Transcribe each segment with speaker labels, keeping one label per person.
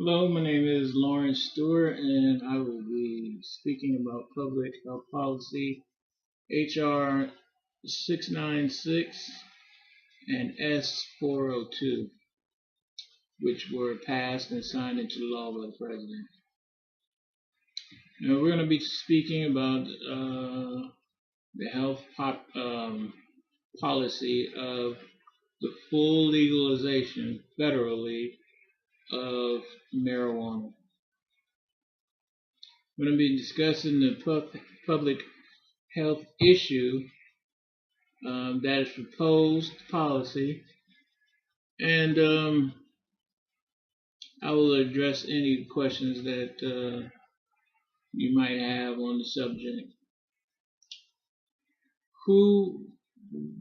Speaker 1: Hello, my name is Lawrence Stewart, and I will be speaking about public health policy HR 696 and S 402, which were passed and signed into law by the President. Now, we're going to be speaking about the health policy of the full legalization federally of marijuana. We're going to be discussing the public health issue that is proposed policy, and I will address any questions that you might have on the subject. Who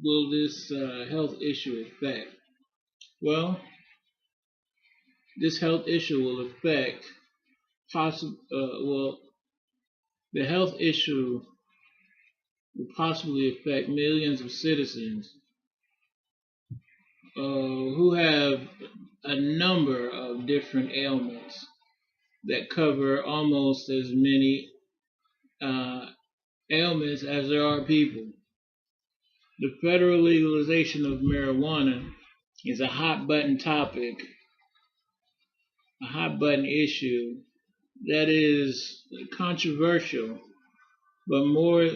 Speaker 1: will this health issue affect? Well, this health issue will affect the health issue will possibly affect millions of citizens who have a number of different ailments that cover almost as many ailments as there are people. The federal legalization of marijuana is a hot button topic, a hot button issue that is controversial, but more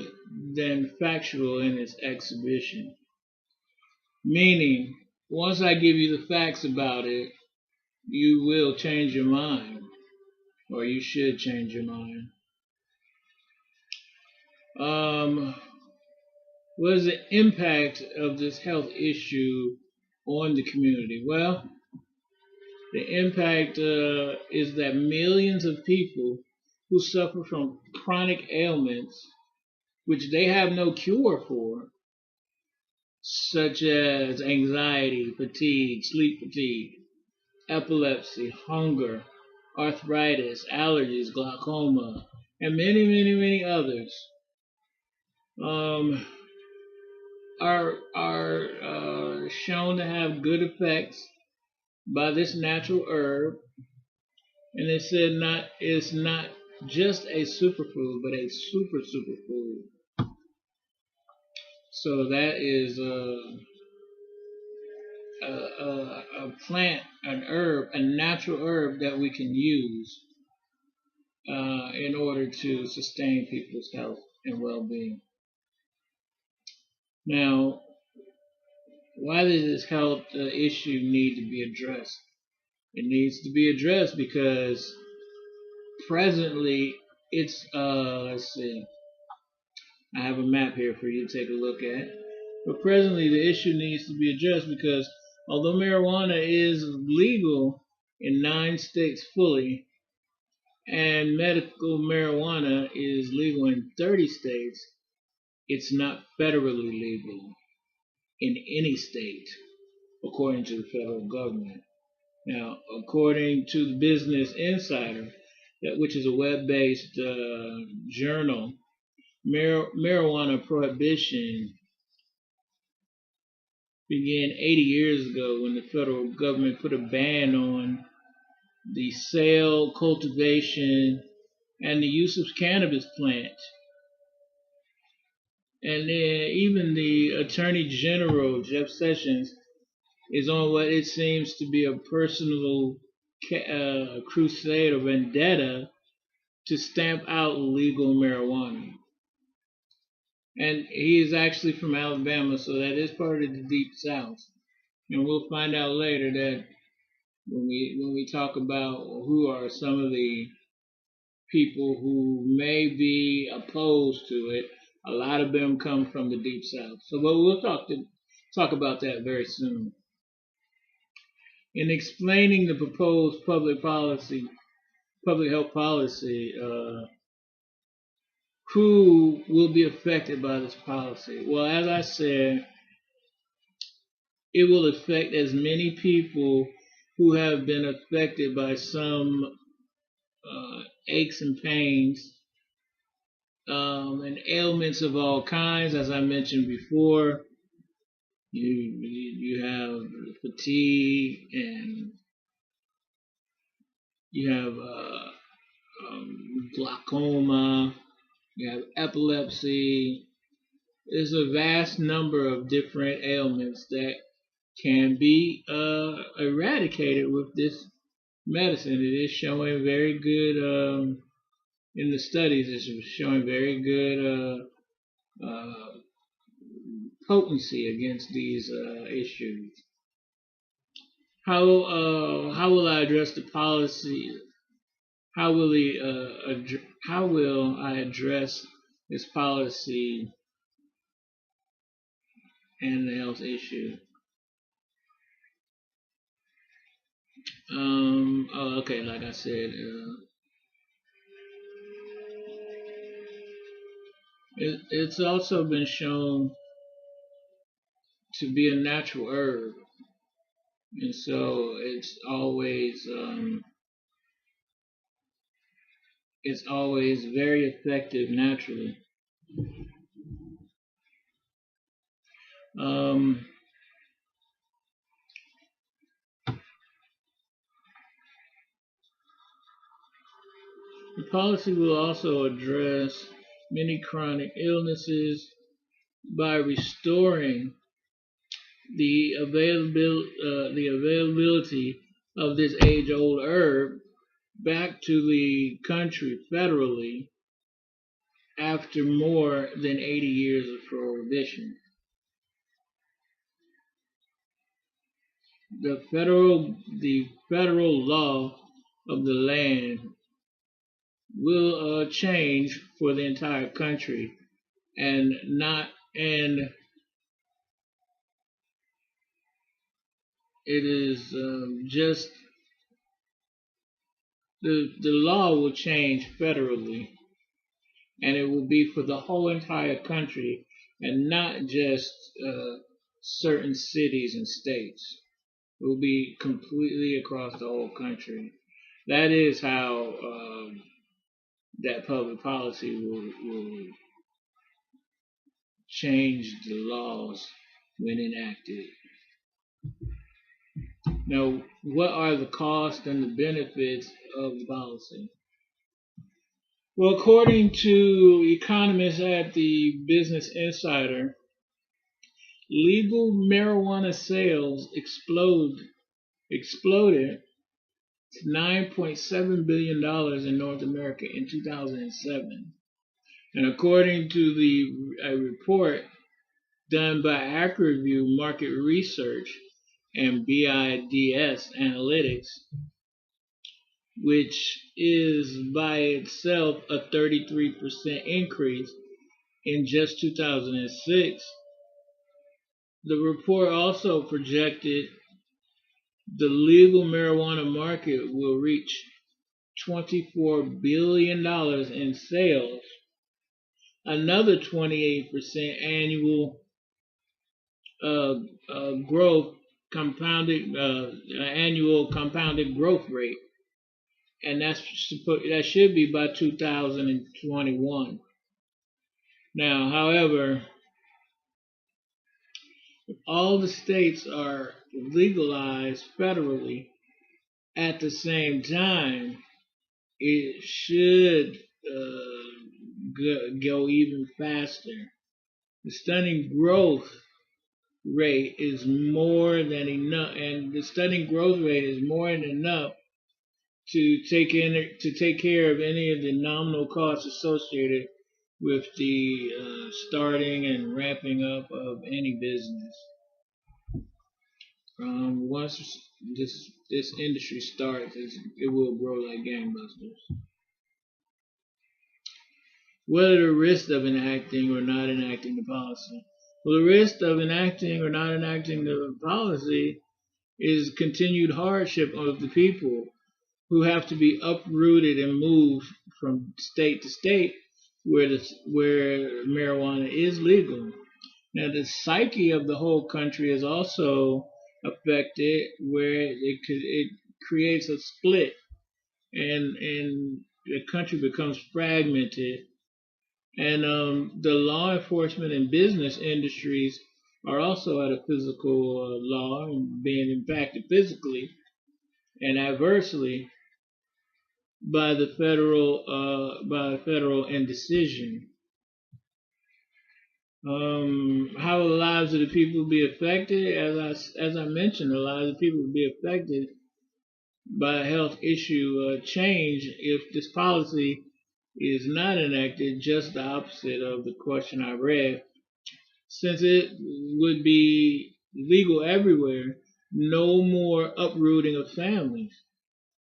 Speaker 1: than factual in its exhibition. Meaning, once I give you the facts about it, you will change your mind, or you should change your mind. What is the impact of this health issue on the community? Well, the impact is that millions of people who suffer from chronic ailments, which they have no cure for, such as anxiety, fatigue, sleep fatigue, epilepsy, hunger, arthritis, allergies, glaucoma, and many, many, many others, are shown to have good effects by this natural herb, and they said it's not just a superfood, but a superfood. So that is a plant, an herb, a natural herb that we can use in order to sustain people's health and well-being. Now, why does this health issue need to be addressed? It needs to be addressed because presently it's, let's see, I have a map here for you to take a look at. But presently the issue needs to be addressed because although marijuana is legal in 9 states fully, and medical marijuana is legal in 30 states, it's not federally legal in any state, according to the federal government. Now, according to the Business Insider, which is a web-based journal, marijuana prohibition began 80 years ago when the federal government put a ban on the sale, cultivation, and the use of cannabis plant. And even the Attorney General, Jeff Sessions, is on what it seems to be a personal crusade or vendetta to stamp out legal marijuana. And he is actually from Alabama, so that is part of the Deep South. And we'll find out later that when we talk about who are some of the people who may be opposed to it, a lot of them come from the Deep South. So, but we'll talk about that very soon. In explaining the proposed public health policy, who will be affected by this policy? Well, as I said, it will affect as many people who have been affected by some aches and pains and ailments of all kinds. As I mentioned before, you have fatigue and you have glaucoma, you have epilepsy. There's a vast number of different ailments that can be eradicated with this medicine. It is showing very good in the studies. It's showing very good potency against these issues. How will I address the policy? How will how will I address this policy and the health issue? Okay, like I said, it's also been shown to be a natural herb, and so it's always very effective naturally. Um, the policy will also address many chronic illnesses by restoring the availability of this age-old herb back to the country federally after more than 80 years of prohibition. The federal law of the land will change for the entire country, and it is just the law will change federally, and it will be for the whole entire country and not just certain cities and states. It will be completely across the whole country. That is how that public policy will change the laws when enacted. Now, what are the costs and the benefits of the policy? Well, according to economists at the Business Insider, legal marijuana sales exploded to $9.7 billion in North America in 2007. And according to a report done by AccuReview Market Research and BIDS Analytics, which is by itself a 33% increase in just 2006, the report also projected the legal marijuana market will reach $24 billion in sales, another 28% annual annual compounded growth rate, and that should be by 2021. Now, however, if all the states are legalized federally at the same time, it should go even faster. The stunning growth rate is more than enough, and the stunning growth rate is more than enough to take care of any of the nominal costs associated with the starting and ramping up of any business. Once this industry starts, it will grow like gangbusters. What are the risks of enacting or not enacting the policy? Well, the risk of enacting or not enacting the policy is continued hardship of the people who have to be uprooted and moved from state to state where marijuana is legal. Now, the psyche of the whole country is also affected, where it creates a split, and the country becomes fragmented, and the law enforcement and business industries are also at a physical law and being impacted physically and adversely. by the federal indecision. How will the lives of the people be affected? As I mentioned, the lives of the people will be affected by a health issue change if this policy is not enacted. Just the opposite of the question I read, since it would be legal everywhere. No more uprooting of families.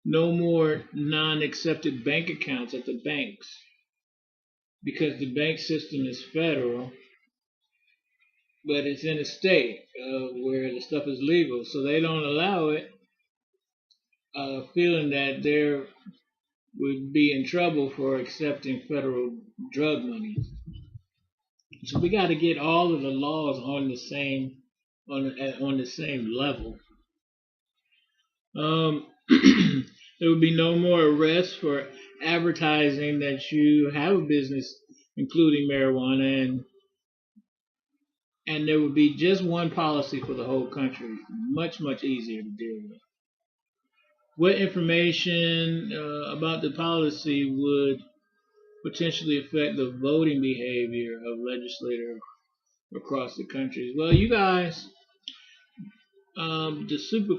Speaker 1: No more non-accepted bank accounts at the banks, because the bank system is federal, but it's in a state where the stuff is legal, so they don't allow it, feeling that they would be in trouble for accepting federal drug money. So we got to get all of the laws on the same level. There would be no more arrests for advertising that you have a business including marijuana, and there would be just one policy for the whole country. Much, much easier to deal with. What information about the policy would potentially affect the voting behavior of legislators across the country? Well, you guys, the super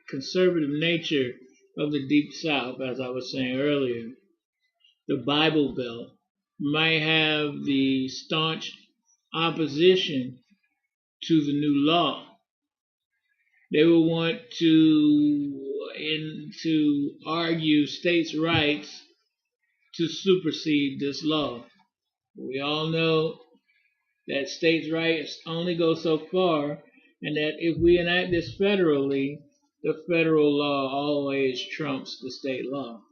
Speaker 1: conservative nature of the Deep South, as I was saying earlier, the Bible Belt, might have the staunch opposition to the new law. They will want to argue states' rights to supersede this law. We all know that states' rights only go so far, and that if we enact this federally, the federal law always trumps the state law.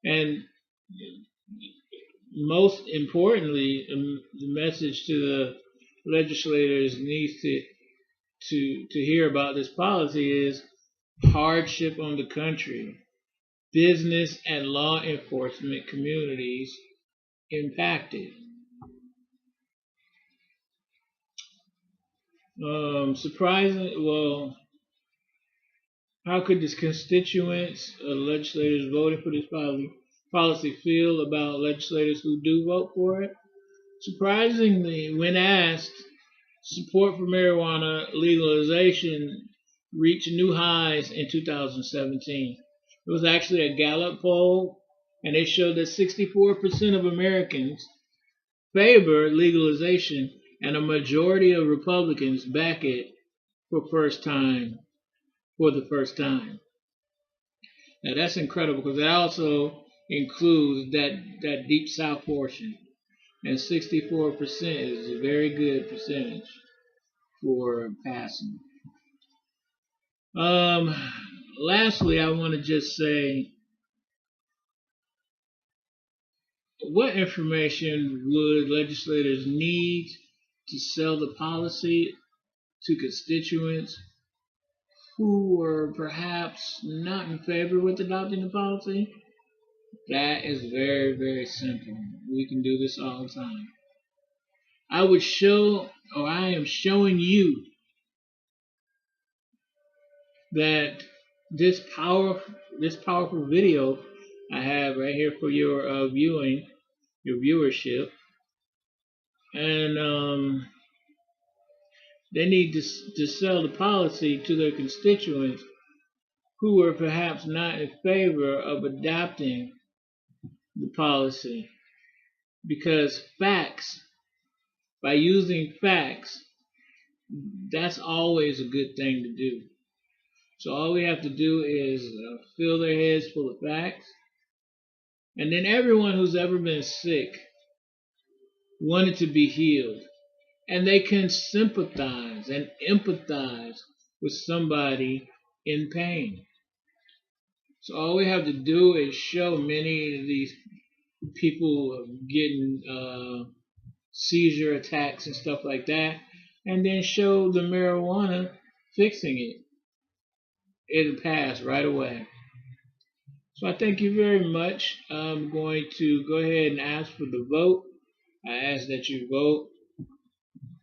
Speaker 1: And most importantly, the message to the legislators needs to hear about this policy is hardship on the country, business and law enforcement communities impacted. Well, how could the constituents, legislators voting for this policy feel about legislators who do vote for it? Surprisingly, when asked, support for marijuana legalization reached new highs in 2017. It was actually a Gallup poll, and it showed that 64% of Americans favor legalization, and a majority of Republicans back it for the first time. Now that's incredible, because it also includes that Deep South portion, and 64% is a very good percentage for passing. Lastly, I want to just say, what information would legislators need to sell the policy to constituents who were perhaps not in favor with adopting the policy? That is very, very simple. We can do this all the time. I am showing you that this powerful video I have right here for your viewership, and they need to sell the policy to their constituents who were perhaps not in favor of adopting the policy, because by using facts, that's always a good thing to do. So all we have to do is fill their heads full of facts, and then everyone who's ever been sick wanted to be healed, and they can sympathize and empathize with somebody in pain. So all we have to do is show many of these people getting seizure attacks and stuff like that, and then show the marijuana fixing it. It'll pass right away. So I thank you very much. I'm going to go ahead and ask for the vote. I ask that you vote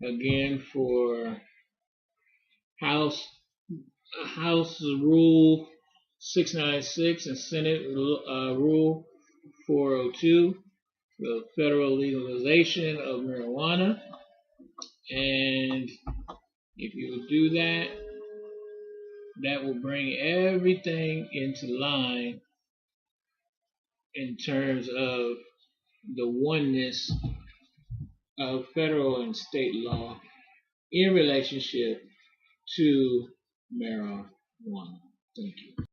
Speaker 1: again for House Rule 696 and Senate Rule 402, the federal legalization of marijuana. And if you do that, that will bring everything into line in terms of the oneness of federal and state law in relationship to marijuana. Thank you.